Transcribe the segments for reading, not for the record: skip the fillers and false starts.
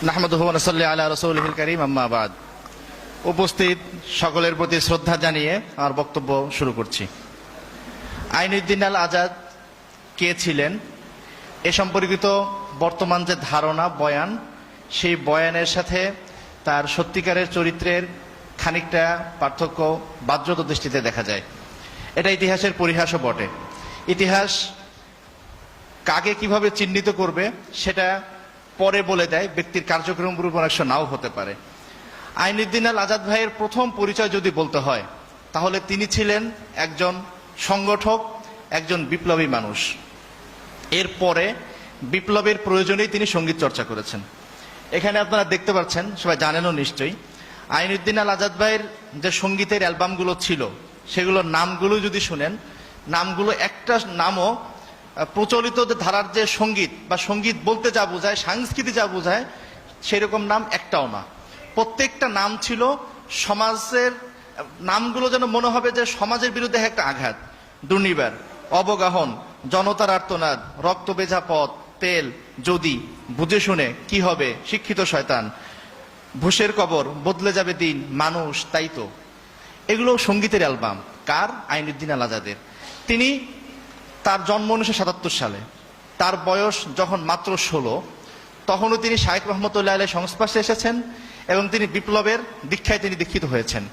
নাহমাদুহু ওয়া নুসাল্লি আলা রাসূলিহিল কারীম, আম্মা বাদ। উপস্থিত সকলের প্রতি শ্রদ্ধা জানিয়ে আমার বক্তব্য শুরু করছি। আইনুদ্দিন আল আজাদ কে ছিলেন এ সম্পর্কিত বর্তমান যে ধারণা বয়ান, সেই বয়ানের সাথে তার সত্যিকারের চরিত্রের খানিকটা পার্থক্য বাহ্যত দৃষ্টিতে দেখা যায়। এটা ইতিহাসের পরিহাসও বটে। ইতিহাস কাকে কিভাবে চিহ্নিত করবে সেটা পরে বলে দেয়, ব্যক্তির কার্যক্রমের উপর অনেক নাও হতে পারে। আইনুদ্দিন আল আজাদ ভাইয়ের প্রথম পরিচয় যদি বলতে হয়, তাহলে তিনি ছিলেন একজন সংগঠক, একজন বিপ্লবী মানুষ। এরপরে বিপ্লবের প্রয়োজনেই তিনি সঙ্গীত চর্চা করেছেন। এখানে আপনারা দেখতে পাচ্ছেন, সবাই জানেনও নিশ্চয়ই, আইনুদ্দিন আল আজাদ ভাইয়ের যে সঙ্গীতের অ্যালবামগুলো ছিল, সেগুলোর নামগুলো যদি শুনেন, নামগুলো একটা নামও প্রচলিত ধারার যে সঙ্গীত বা সঙ্গীত বলতে যা বোঝায়, সংস্কৃতি যা বোঝায়, সেরকম নাম একটাও না। প্রত্যেকটা নাম ছিল সমাজের নামগুলো, যেন মনে হবে যে সমাজের বিরুদ্ধে একটা আঘাত। দুর্নিবার, অবগাহন, জনতার আর্তনাদ, রক্ত বেঝা পথ, তেল, যদি, বুঝে শুনে, কি হবে, শিক্ষিত শয়তান, ভুষের কবর, বদলে যাবে দিন, মানুষ, তাই তো। এগুলো সঙ্গীতের অ্যালবাম। কার? আইনুদ্দিন আল আজাদের। তিনি, তার জন্ম 1977 সালে, তার বয়স যখন মাত্র 16, তখনও তিনি শায়েখ রহমতুল্লাহ আলাইহির সংস্পর্শে এসেছেন এবং তিনি বিপ্লবের দীক্ষায় তিনি দীক্ষিত হয়েছেন।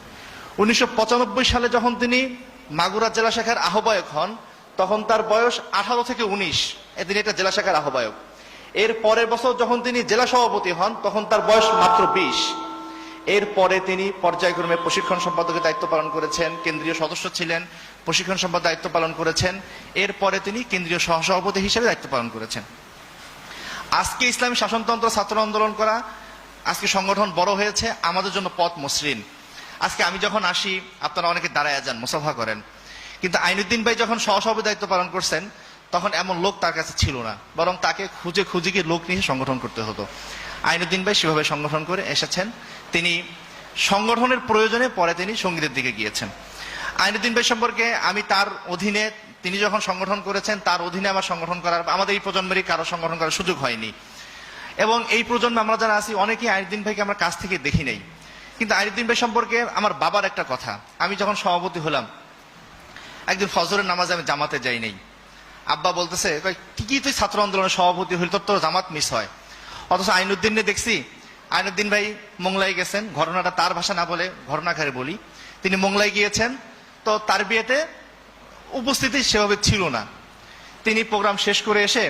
1995 সালে যখন তিনি মাগুরা জেলা শাখার আহ্বায়ক হন, তখন তার বয়স 18 থেকে 19, তিনি এটা জেলা শাখার আহ্বায়ক। এর পরের বছর যখন তিনি জেলা সভাপতি হন, তখন তার বয়স মাত্র 20। এরপরে তিনি পর্যায়ক্রমে প্রশিক্ষণ সম্পাদকের দায়িত্ব পালন করেছেন, কেন্দ্রীয় সদস্য ছিলেন, প্রশিক্ষণ সম্পাদক দায়িত্ব পালন করেছেন। এরপরে তিনি কেন্দ্রীয় সহসভাপতি হিসেবে দায়িত্ব পালন করেছেন। আজকে ইসলামী শাসনতন্ত্র ছাত্র আন্দোলন করা, আজকে সংগঠন বড় হয়েছে, আমাদের জন্য পথ মসৃণ। আজকে আমি যখন আসি, আপনারা অনেকে দাঁড়ায় যান, মুসাফা করেন, কিন্তু আইনুদ্দিন ভাই যখন সহসভাপতি দায়িত্ব পালন করছেন, তখন এমন লোক তার কাছে ছিল না, বরং তাকে খুঁজে খুঁজে গিয়ে লোক নিয়ে সংগঠন করতে হতো। আইনুদ্দিন ভাই সেভাবে সংগঠন করে এসেছেন। তিনি সংগঠনের প্রয়োজনে পরে তিনি সঙ্গীতের দিকে গিয়েছেন। আইনুদ্দিন ভাই সম্পর্কে আমি তার অধীনে, তিনি যখন সংগঠন করেছেন, তার অধীনে আমার সংগঠন করার, আমাদের এই প্রজন্মেরই কারো সংগঠন করার সুযোগ হয়নি। এবং এই প্রজন্মে আমরা যারা আছি, অনেকেই আইনুদ্দিন ভাইকে আমরা কাছ থেকে দেখি নাই। কিন্তু আইনুদ্দিন ভাই সম্পর্কে আমার বাবার একটা কথা, আমি যখন সভাপতি হলাম, একদিন ফজরের নামাজে আমি জামাতে যাই নাই। আব্বা বলতেছে, কি তুই ছাত্র আন্দোলনের সভাপতি হইল, তোর জামাত মিস হয়। অথচ আইনুদ্দিনে দেখছি, আইনুদ্দিন ভাই মোংলাই গেছেন, ঘটনাটা তার ভাষা না বলে ঘটনাকারে বলি, তিনি মোংলাই গিয়েছেন, তো তার বিয়েতে উপস্থিতি সেভাবে ছিল না। তিনি প্রোগ্রাম শেষ করে এসে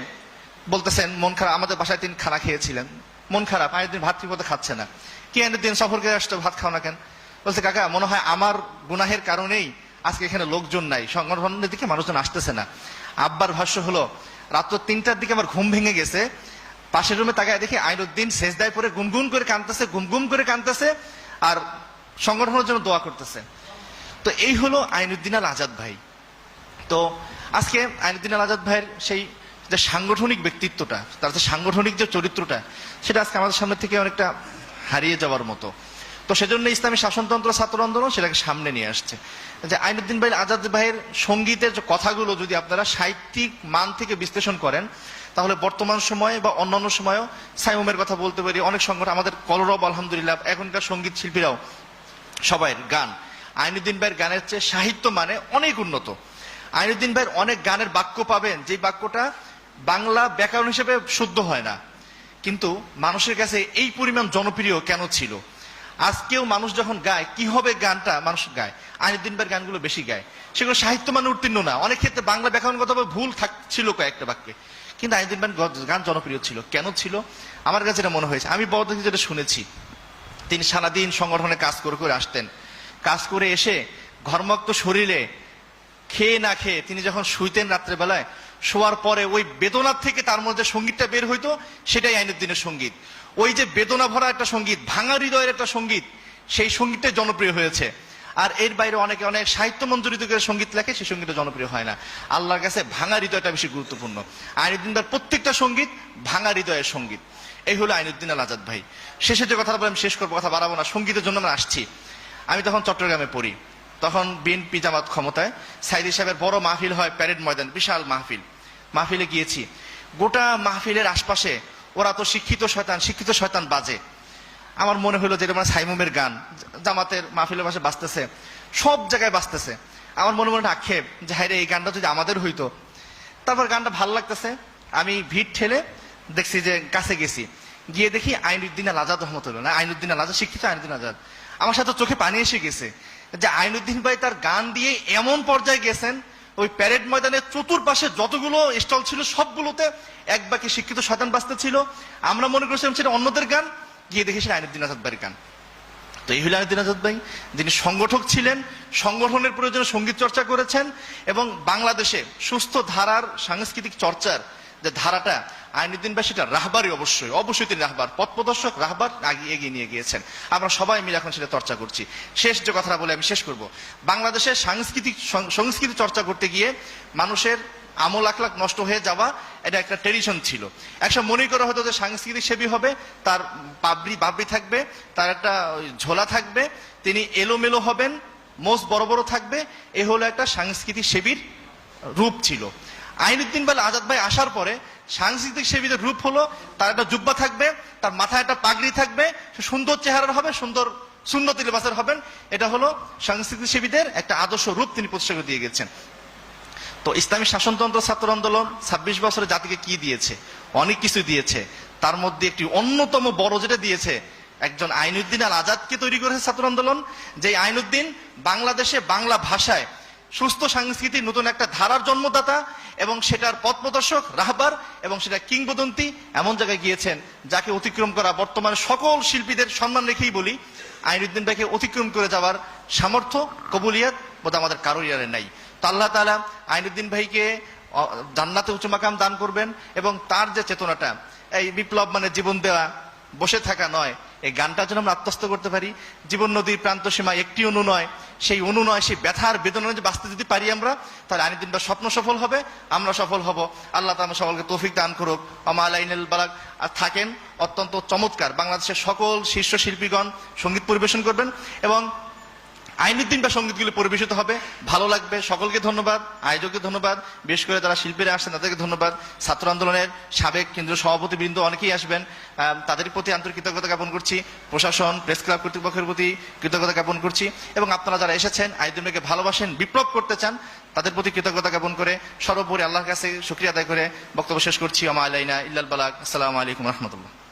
বলতেছেন মন খারাপ, আমাদের বাসায় তিনি খানা খেয়েছিলেন, মন খারাপ, আইনুদ্দিন ভাত ঠিক মতো খাচ্ছে না। কি আইনুদ্দিন, সফর করে আসতো, ভাত খাও না কেন? বলছে, কাকা মনে হয় আমার গুনাহের কারণেই আজকে এখানে লোকজন নাই, সংগঠনের দিকে মানুষজন আসতেছে না। আব্বার ভাষ্য হলো, রাত্র 3টার দিকে আমার ঘুম ভেঙে গেছে, পাশের রুমে তাকায় দেখি আইনুদ্দিন সেজদায় পরে গুনগুন করে কাঁদতেছে, গুমগুম করে কাঁদতেছে, আর সংগঠনের জন্য দোয়া করতেছে। তো এই হলো আইনুদ্দিন আল আজাদ ভাই। তো আজকে আইনুদ্দিন আল আজাদ ভাইয়ের সেই যে সাংগঠনিক ব্যক্তিত্বটা, তার যে সাংগঠনিক যে চরিত্রটা, সেটা আজকে আমাদের সামনে থেকে অনেকটা হারিয়ে যাওয়ার মতো। তো সেজন্য ইসলামী শাসনতন্ত্র ছাত্র আন্দোলন সেটাকে সামনে নিয়ে আসছে। যে আইনুদ্দিন ভাই আজাদ ভাইয়ের সঙ্গীতের যে কথাগুলো যদি আপনারা সাহিত্যিক মান থেকে বিশ্লেষণ করেন, তাহলে বর্তমান সময়ে বা অন্যান্য সময়েও সাইমুমের কথা বলতে পারি, অনেক সংগঠন, আমাদের কলরব আলহামদুলিল্লাহ, এখনকার সঙ্গীত শিল্পীরাও সবাই গান আইনুদ্দিন ভাইয়ের গানের চেয়ে সাহিত্য মানে অনেক উন্নত। আইনুদ্দিন ভাইয়ের অনেক গানের বাক্য পাবেন, যে বাক্যটা বাংলা ব্যাকরণ হিসেবে শুদ্ধ হয় না, কিন্তু মানুষের কাছে এই পরিমাণ জনপ্রিয় কেন ছিল? আজকেও মানুষ যখন গায়, কি হবে গানটা মানুষ গায়, আইনুদ্দিন ভাইয়ের গানগুলো বেশি গায়। সেগুলো সাহিত্য মানে উত্তীর্ণ না, অনেক ক্ষেত্রে বাংলা ব্যাকরণগতভাবে ভুল ছিল কয়েকটা বাক্যে, কিন্তু আইনুদ্দিন ভাইয়ের গান জনপ্রিয় ছিল। কেন ছিল? আমার কাছে এটা মনে হয়েছে, আমি বড় থেকে যেটা শুনেছি, তিনি সারাদিন সংগঠনে কাজ করে করে আসতেন, কাজ করে এসে ঘর্মাক্ত শরীরে খেয়ে না খেয়ে তিনি যখন শুইতেন রাত্রেবেলায়, শোয়ার পরে ওই বেদনার থেকে তার মধ্যে সঙ্গীতটা বের হইতো, সেটাই আইনুদ্দিনের সঙ্গীত। ওই যে বেদনা ভরা একটা সঙ্গীত, ভাঙা হৃদয়ের একটা সঙ্গীত, সেই সঙ্গীতটাই জনপ্রিয় হয়েছে। আর এর বাইরে অনেকে অনেক সাহিত্য মঞ্জুরিত করে সঙ্গীত লেখে, সেই সঙ্গীতটা জনপ্রিয় হয় না। আল্লাহর কাছে ভাঙা হৃদয়টা বেশি গুরুত্বপূর্ণ। আইনুদ্দিন ভাইয়ের প্রত্যেকটা সঙ্গীত ভাঙা হৃদয়ের সঙ্গীত। এই হলো আইনুদ্দিন আল আজাদ ভাই। শেষে যে কথাটা বলে আমি শেষ করবো, কথা বাড়াবো না, সঙ্গীতের জন্য আমরা আসছি। আমি তখন চট্টগ্রামে পড়ি, তখন বিএনপি জামাত ক্ষমতায়, সাইদি সাহেবের বড় মাহফিল হয় প্যারেড ময়দান, বিশাল মাহফিলে গিয়েছি। গোটা মাহফিলের আশপাশে ওরা তো শিক্ষিত শয়তান বাজে। আমার মনে হলো যে এটা মানে সাইমুমের গান, জামাতের মাহফিলের পাশে বাজতেছে, সব জায়গায় বাজতেছে। আমার মনে মনে আক্ষেপ যে হ্যাঁ রে, এই গানটা যদি আমাদের হইতো। তারপর গানটা ভালো লাগতেছে, আমি ভিড় ঠেলে দেখছি যে কাছে গেছি, গিয়ে দেখি আইনুদ্দিন আল আজাদ রহমতুল্লাহ, না আইনুদ্দিন আল আজাদ, শিক্ষিত আইনুদ্দিন আজাদ। আমার সাথে চোখে পানি এসে গেছে যে আইনুদ্দিন ভাই তার গান দিয়ে এমন পর্যায়ে গেছেন, ওই প্যারেড ময়দানের চতুর্পাশে যতগুলো স্টল ছিল সবগুলোতে এক বাকি শিক্ষিত শয়তান বাজতে ছিল। আমরা মনে করছিলাম সেটা অন্যদের গান, গিয়ে দেখি সেটা আইনুদ্দিন আজাদ ভাইয়ের গান। তো এই হলো আইনুদ্দিন আজাদ ভাই, যিনি সংগঠক ছিলেন, সংগঠনের প্রয়োজনে সঙ্গীত চর্চা করেছেন, এবং বাংলাদেশে সুস্থ ধারার সাংস্কৃতিক চর্চার যে ধারাটা আইনুদ্দিন ভাই, সেটা রাহবারই অবশ্যই তিনি রাহবার, পথ প্রদর্শক, রাহবার এগিয়ে নিয়ে গিয়েছেন। আমরা সবাই মিলে এখন সেটা চর্চা করছি। শেষ যে কথাটা বলে আমি শেষ করব, বাংলাদেশের সংস্কৃতি চর্চা করতে গিয়ে মানুষের আমল আখলাক নষ্ট হয়ে যাওয়া, এটা একটা ট্রেডিশন ছিল। একসময় মনে করা হতো যে সাংস্কৃতিক সেবী হবে, তার বাবরি থাকবে, তার একটা ঝোলা থাকবে, তিনি এলোমেলো হবেন, মোজ বড় বড় থাকবে, এ হলো একটা সাংস্কৃতিক সেবীর রূপ ছিল। আইনুদ্দিন আজাদ ভাই আসার পরে সাংস্কৃতিক সেবীদের রূপ হলো, তার একটা জুব্বা থাকবে, তার মাথায় একটা পাগড়ি থাকবে, সে সুন্দর চেহারার হবে, সুন্দর সুন্নতি লিবাসের হবেন। এটা হলো সাংস্কৃতিক সেবীদের একটা আদর্শ রূপ তিনি প্রতিষ্ঠা করে দিয়ে গেছেন। তো ইসলামী শাসনতন্ত্র ছাত্র আন্দোলন 26 বছরে জাতিকে কি দিয়েছে? অনেক কিছু দিয়েছে। তার মধ্যে একটি অন্যতম বড় যেটা দিয়েছে, একজন আইনুদ্দিন আল আজাদকে তৈরি করেছে ছাত্র আন্দোলন। যে আইনুদ্দিন বাংলাদেশে বাংলা ভাষায় সুস্থ সাংস্কৃতিক নতুন একটা ধারার জন্মদাতা, এবং সেটার পথ প্রদর্শক, রাহবার, এবং সেটা কিংবদন্তি এমন জায়গায় গিয়েছেন যাকে অতিক্রম করা বর্তমানে সকল শিল্পীদের সম্মান রেখেই বলি, আইনুদ্দিন ভাইকে অতিক্রম করে যাওয়ার সামর্থ্য, কবুলিয়াত বোধ আমাদের কারোর ইয়ারে নাই। তো আল্লাহ তাআলা আইনুদ্দিন ভাইকে জান্নাতে উচ্চ মাকাম দান করবেন, এবং তার যে চেতনাটা, এই বিপ্লব মানে জীবন দেওয়া, বসে থাকা নয়, এই গানটা যেন আমরা আত্মস্থ করতে পারি। জীবন নদীর প্রান্ত সীমা একটি অণু নয়, সেই অণু নয়, সেই ব্যথার বেদনা যে বাঁচতে যদি পারি আমরা, তাহলে আইনুদ্দিন ভাইয়ের স্বপ্ন সফল হবে, আমরা সফল হব। আল্লাহ তাআলা সকলকে তৌফিক দান করুক। ওমা আলাইনাল বালাগ। আর থাকেন অত্যন্ত চমৎকার বাংলাদেশের সকল শীর্ষ শিল্পীগণ সঙ্গীত পরিবেশন করবেন, এবং আইনুদ্দিন বা সঙ্গীতগুলি পরিবেশিত হবে, ভালো লাগবে। সকলকে ধন্যবাদ, আয়োজককে ধন্যবাদ, বিশেষ করে যারা শিল্পীরা আসছেন তাদেরকে ধন্যবাদ। ছাত্র আন্দোলনের সাবেক কেন্দ্রীয় সভাপতিবৃন্দ অনেকেই আসবেন, তাদের প্রতি আন্তরিক কৃতজ্ঞতা জ্ঞাপন করছি। প্রশাসন, প্রেস ক্লাব কর্তৃপক্ষের প্রতি কৃতজ্ঞতা জ্ঞাপন করছি, এবং আপনারা যারা এসেছেন, আইনুদ্দিন ভাইকে ভালোবাসেন, বিপ্লব করতে চান, তাদের প্রতি কৃতজ্ঞতা জ্ঞাপন করে সর্বোপরি আল্লাহর কাছে শুকরিয়া আদায় করে বক্তব্য শেষ করছি। ওমা আলাইনা ইল্লাল বালাগ। আসসালামু আলাইকুম রহমতুল্লাহ।